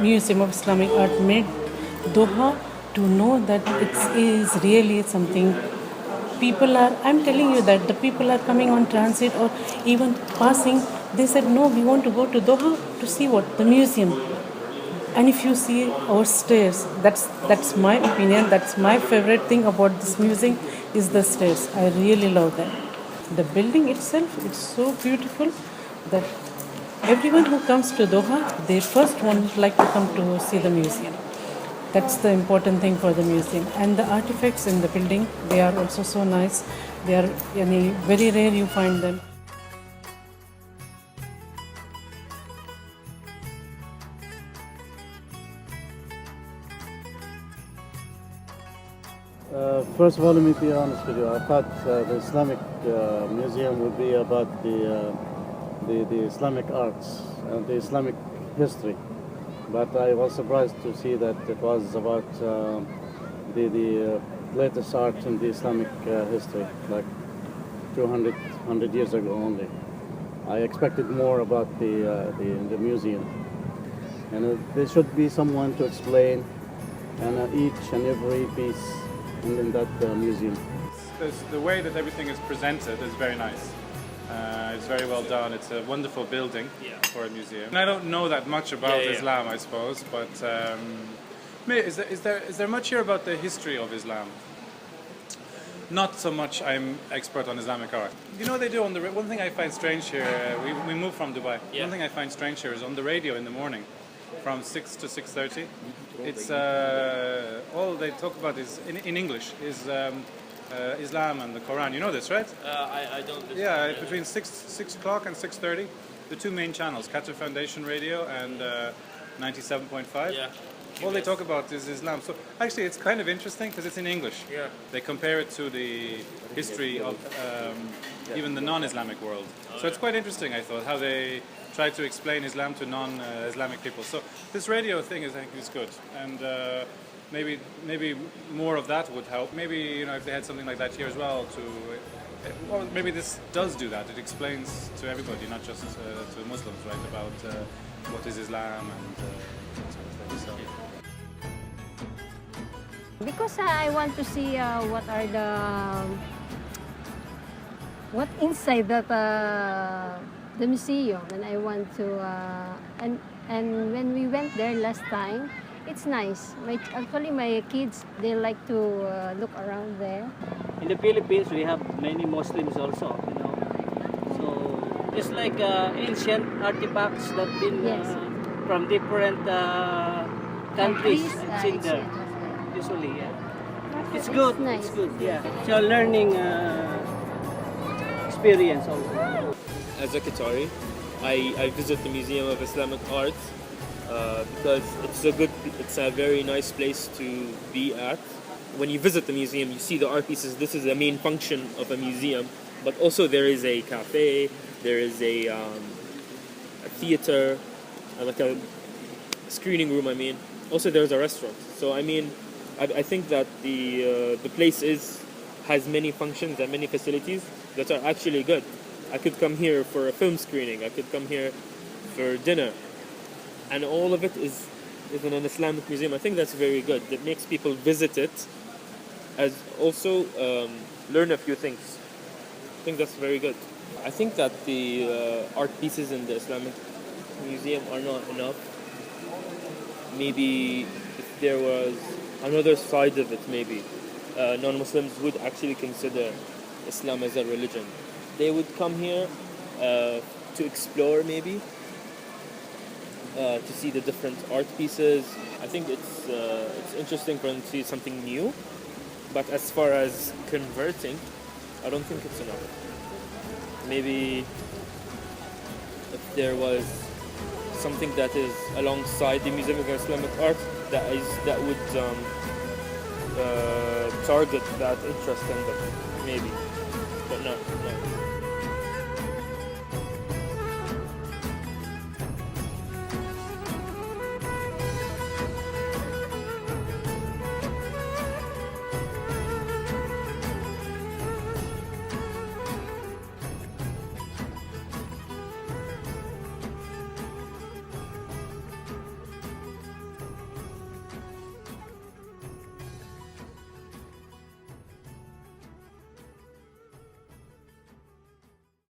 Museum of Islamic Art made Doha to know that it is really something. People are, I'm telling you that the people are coming on transit or even passing. They said, no, we want to go to Doha to see what? The museum. And if you see our stairs, that's my opinion. That's my favorite thing about this museum is the stairs. I really love them. The building itself, it's so beautiful that everyone who comes to Doha, they first want like to come to see the museum. That's the important thing for the museum. And the artifacts in the building, they are also so nice. They are very rare you find them. First of all, let me be honest with you. I thought the Islamic Museum would be about the Islamic arts and the Islamic history, but I was surprised to see that it was about the latest art in the Islamic history, like 200 years ago only. I expected more about the museum, and there should be someone to explain and each and every piece in that museum. The way that everything is presented is very nice. It's very well done. It's a wonderful building for a museum. And I don't know that much about Islam, I suppose, but is there much here about the history of Islam? Not so much. I'm expert on Islamic art. You know, they do on the one thing I find strange here. We moved from Dubai. One thing I find strange here is on the radio in the morning, from 6 to 6:30. It's all they talk about is in English is Islam and the Quran. You know this, right? I don't. Yeah, between 6 o'clock and 6:30, the two main channels, Qatar Foundation Radio and 97.5. Yeah. All they talk about is Islam. So actually, it's kind of interesting because it's in English. Yeah. They compare it to the history of even the non-Islamic world. So it's quite interesting, I thought, how they try to explain Islam to non-Islamic people. So this radio thing I think is good, and maybe more of that would help. Maybe if they had something like that here as well, or maybe this does do that. It explains to everybody, not just to Muslims, right, about what is Islam and that sort of thing. So. Because I want to see what inside that the museum, and I want to and when we went there last time, it's nice. Actually my kids, they like to look around there. In the Philippines, we have many Muslims also. So it's like ancient artifacts that been from different countries. It's in there. Usually, it's good. Nice. It's good. Yeah, it's a learning experience also. As a Qatari, I visit the Museum of Islamic Art because it's a very nice place to be at. When you visit the museum, you see the art pieces. This is the main function of a museum, but also there is a cafe, there is a theater, like a screening room. Also there's a restaurant. So I think that the place has many functions and many facilities that are actually good. I could come here for a film screening. I could come here for dinner, and all of it is in an Islamic museum. I think that's very good. That makes people visit it, as also learn a few things. I think that's very good. I think that the art pieces in the Islamic museum are not enough. Maybe if there was another side of it, maybe non-Muslims would actually consider Islam as a religion. They would come here to explore, maybe to see the different art pieces. I think it's interesting for them to see something new, but as far as converting, I don't think it's enough. Maybe if there was something that is alongside the Museum of Islamic Art that would target that interest in them, maybe, but no.